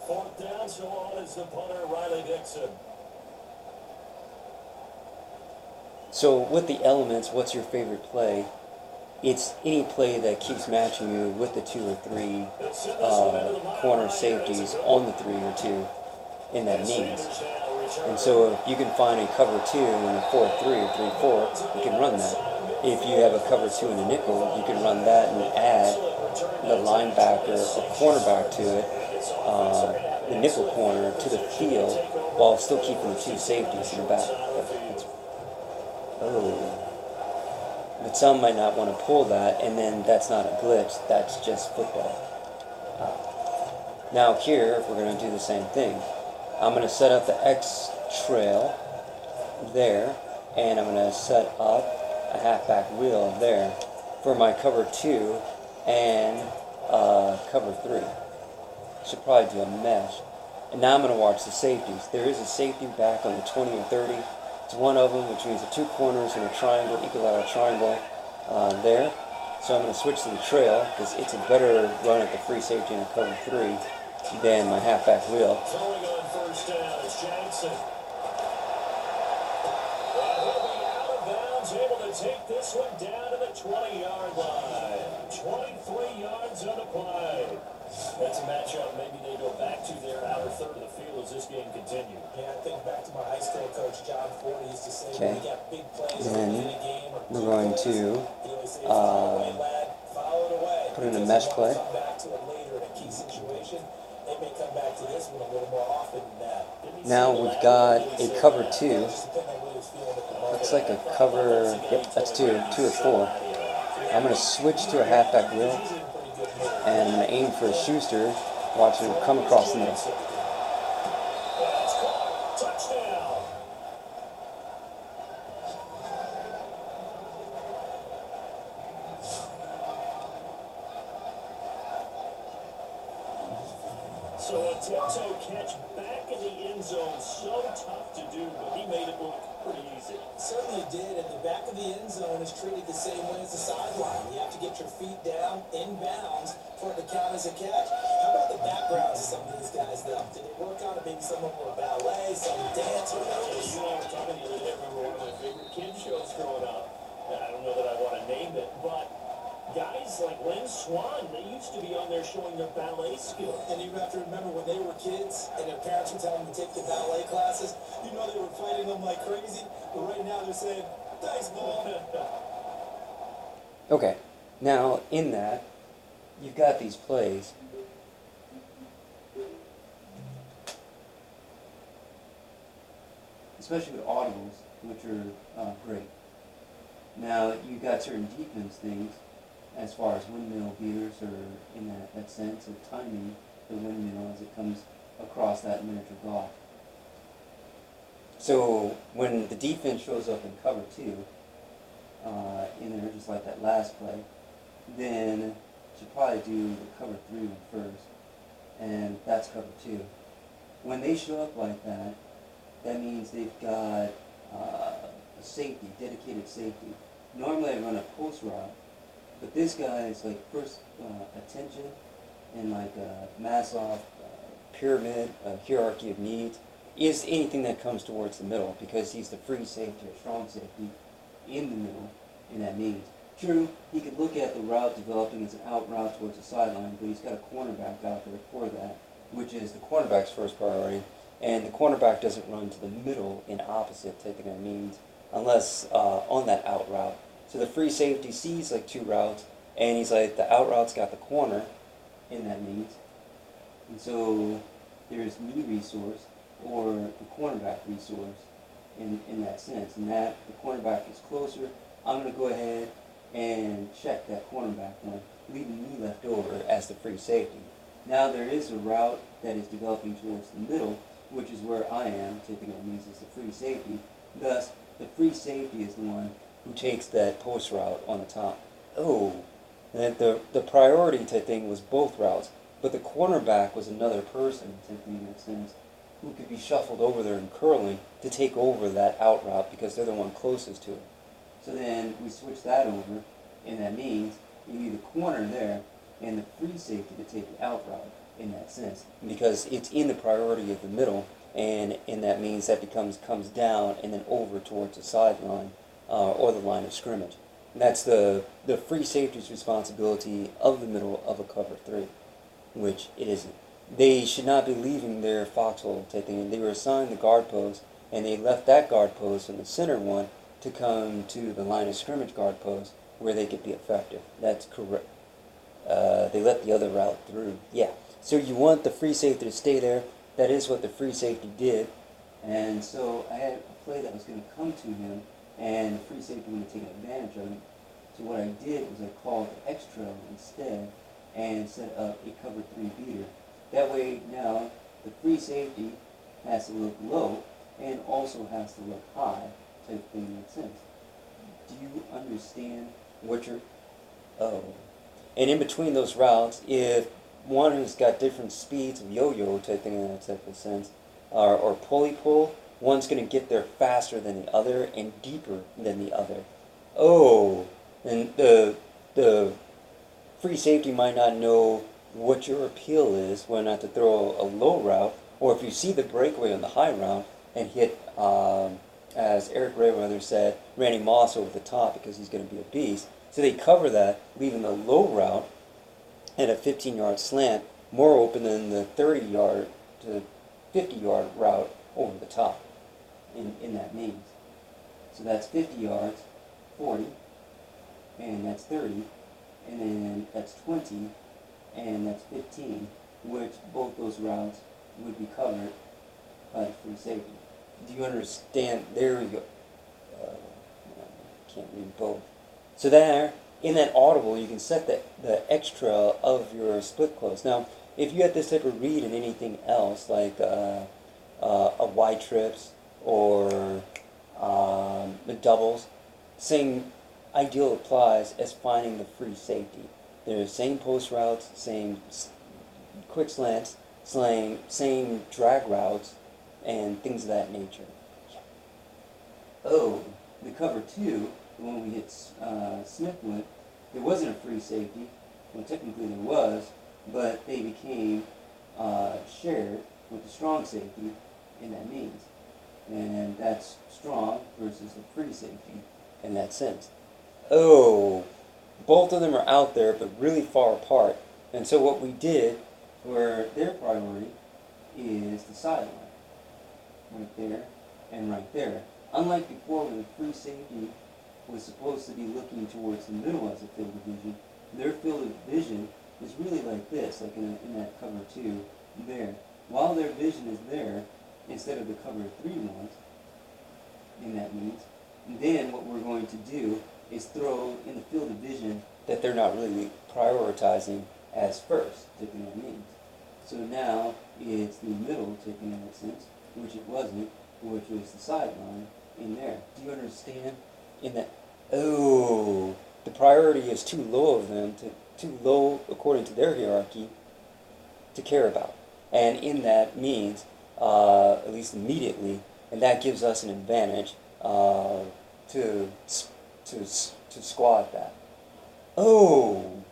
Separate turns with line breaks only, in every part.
Fourth down, so on is the punter, Riley Dixon.
So with the elements, what's your favorite play? It's any play that keeps matching you with the 2 or 3 corner safeties on the 3 or 2 in that means. And so if you can find a cover 2 and a 4-3 or 3-4, you can run that. If you have a cover 2 and a nickel, you can run that and add the linebacker or cornerback to it, the nickel corner to the field, while still keeping the 2 safeties in the back. But some might not want to pull that, and then that's not a glitch, that's just football. Now here, we're going to do the same thing. I'm going to set up the X trail there, and I'm going to set up a halfback wheel there for my cover 2 and cover 3. Should probably do a mesh. And now I'm going to watch the safeties. There is a safety back on the 20 or 30. It's one of them, which means the 2 corners in a triangle equal out a triangle there. So I'm going to switch to the trail because it's a better run at the free safety in a cover 3 than my halfback wheel.
Throwing on first down is Jackson. He'll be out of bounds, able to take this one down to the 20-yard line. 23 yards on the play. That's a matchup maybe they go back to their outer third of the field as this game continues.
Yeah, I think back to my high school coach, John Ford, he used to say, when you got big plays in a game,
we're going to put in a mesh play.
Come back to it later in a key situation. They may come back to this one a little more often than that.
Now we've got a cover 2. Looks like a cover, yep, that's 2 or 4. I'm going to switch to a halfback wheel, and I'm going to aim for a Schuster, watch him come across the middle.
So a tiptoe catch back in the end zone, so tough to do, but he made it look pretty easy.
Certainly did, and the back of the end zone is treated the same way as the sideline. You have to get your feet down, in bounds, for it to count as a catch. How about the backgrounds of some of these guys, though? Did they work on it? Maybe some of them were ballet, some dance, who knows?
You know, I was talking to you today. I remember one of my favorite kid shows growing up. I don't know that I want to name it, but guys like Lynn Swan, they used to be on there showing their ballet skills.
And you have to remember when they were kids and their parents were telling them to take the ballet classes, you know they were fighting them like crazy, but right now they're saying, thanks, Mom.
Okay, now in that, you've got these plays. Especially with audibles, which are great. Now, you've got certain defense things, as far as windmill beaters, or in that sense of timing the windmill as it comes across that miniature block. So when the defense shows up in cover 2, in there just like that last play, then you should probably do the cover 3 one first, and that's cover 2. When they show up like that, that means they've got a safety, dedicated safety. Normally I run a post route, but this guy is like first attention and like Maslow pyramid, hierarchy of needs, is anything that comes towards the middle, because he's the free safety or strong safety in the middle in that needs. True, he could look at the route developing as an out route towards the sideline, but he's got a cornerback out there for that, which is the cornerback's first priority, and the cornerback doesn't run to the middle in opposite taking that means unless on that out route. So the free safety sees like 2 routes, and he's like, the out route's got the corner in that means, and so there's me resource or the cornerback resource in that sense, and that the cornerback is closer. I'm going to go ahead and check that cornerback one, leaving me left over as the free safety. Now there is a route that is developing towards the middle, which is where I am, taking that means as the free safety. Thus, the free safety is the one who takes that post route on the top. Oh, and the priority type thing was both routes, but the cornerback was another person, taking in that sense, who could be shuffled over there and curling to take over that out route because they're the one closest to it. So then we switch that over, and that means you need a corner there and the free safety to take the out route. in that sense, because it's in the priority of the middle, and that means that comes down and then over towards the sideline or the line of scrimmage. And that's the free safety's responsibility of the middle of a cover 3, which it isn't. They should not be leaving their foxhole taking. They were assigned the guard post, and they left that guard post and the center one to come to the line of scrimmage guard post where they could be effective. That's correct. They let the other route through. Yeah. So you want the free safety to stay there. That is what the free safety did. And so I had a play that was going to come to him, and the free safety wanted to take advantage of it. So what I did was I called the extra instead and set up a cover 3 beater. That way now the free safety has to look low and also has to look high, type thing makes sense. Do you understand what you're... Oh. And in between those routes, if one has got different speeds of yo-yo type thing in that type of sense, or pulley-pull, one's going to get there faster than the other and deeper than the other. Oh, and the free safety might not know what your appeal is, whether or not to throw a low route, or if you see the breakaway on the high route and hit, as Eric Rayweather said, Randy Moss over the top because he's going to be a beast. So they cover that, leaving the low route at a 15-yard slant more open than the 30-yard to 50-yard route over the top in that means. So that's 50 yards, 40, and that's 30, and then that's 20, and that's 15, which both those routes would be covered by the free safety. Do you understand? There we go. Can't read both. So there, in that audible, you can set the extra of your split close. Now, if you had this type of read in anything else, like a Y trips or the doubles, same ideal applies as finding the free safety. They're the same post routes, same quick slants, same drag routes, and things of that nature. Oh, the cover 2, the one we hit Smith with, there wasn't a free safety. Well, technically there was, but they became shared with the strong safety in that means. And that's strong versus the free safety in that sense. Oh, both of them are out there, but really far apart. And so what we did, where their priority is the sideline, right there and right there. Unlike before, where the free safety was supposed to be looking towards the middle as a field of vision, their field of vision is really like this, like in that cover 2 there. While their vision is there, instead of the cover 3 ones, in that means, then what we're going to do is throw in the field of vision that they're not really prioritizing as first, taking that means. So now it's the middle, taking in that sense, which it wasn't, which was the sideline in there. Do you understand? In that, oh, the priority is too low of them, too low according to their hierarchy, to care about. And in that means, at least immediately, and that gives us an advantage to squat that. Oh!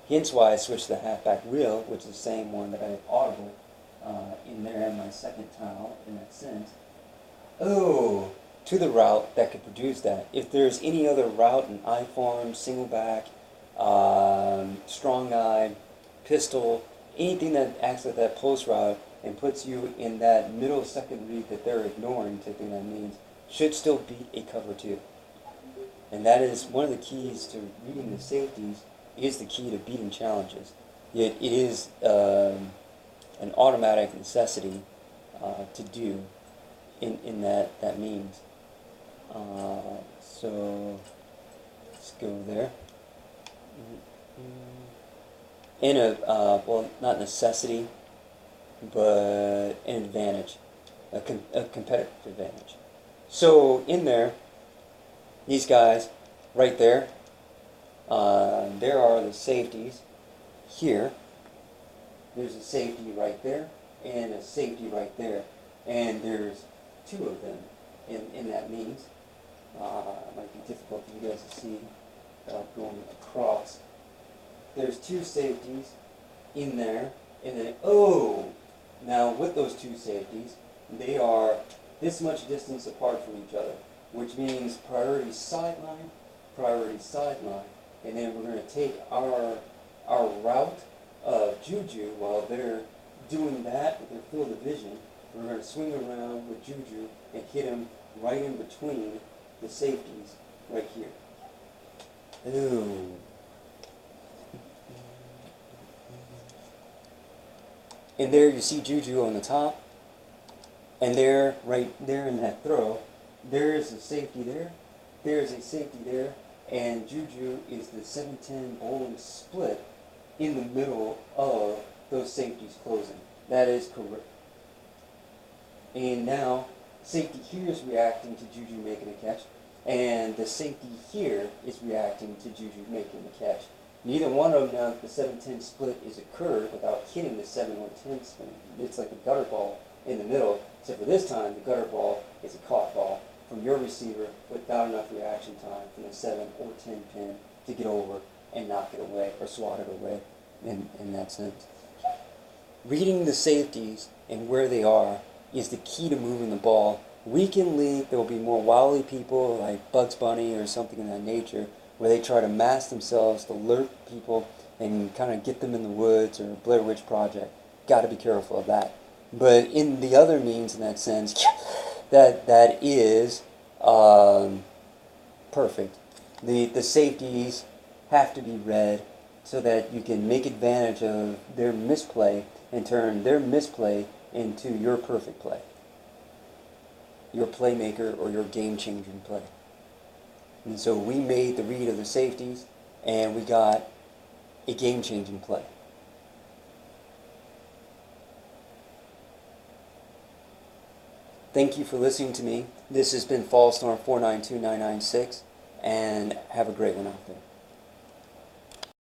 Hence why I switched to the halfback reel, which is the same one that I have audible in there in my second tile in that sense. Oh! To the route that could produce that. If there's any other route in I-form, single back, strong eye, pistol, anything that acts like that post route and puts you in that middle second read that they're ignoring, taking that means, should still beat a cover 2. And that is one of the keys to reading the safeties, is the key to beating challenges. It is an automatic necessity to do in that means. So let's go there. In a well, not necessity, but an advantage, a competitive advantage. So in there, these guys right there, there are the safeties here. There's a safety right there and a safety right there, and there's 2 of them in that means. It might be difficult for you guys to see without going across. There's 2 safeties in there, and then, oh! Now with those two safeties, they are this much distance apart from each other, which means priority sideline, and then we're going to take our route of Juju while they're doing that with their field of vision. We're going to swing around with Juju and hit him right in between the safeties right here. Ooh. And there you see Juju on the top, and there, right there in that throw, there is a safety there, there's a safety there, and Juju is the 7-10 bowling split in the middle of those safeties closing. That is correct. And now, safety here is reacting to Juju making a catch, and the safety here is reacting to Juju making the catch. Neither one of them, now the 7-10 split is occurred without hitting the 7-1-10 spin. It's like a gutter ball in the middle, except for this time the gutter ball is a caught ball from your receiver without enough reaction time from the 7 or 10 pin to get over and knock it away or swat it away in that sense. Reading the safeties and where they are is the key to moving the ball. Weekend league, there will be more wily people like Bugs Bunny or something of that nature, where they try to mask themselves to alert people and kind of get them in the woods, or Blair Witch Project. Got to be careful of that. But in the other means, in that sense, that is perfect. The safeties have to be read so that you can make advantage of their misplay and turn their misplay into your perfect play, your playmaker or your game-changing play. And so we made the read of the safeties, and we got a game-changing play. Thank you for listening to me. This has been Fallstorm 492996, and have a great one out there.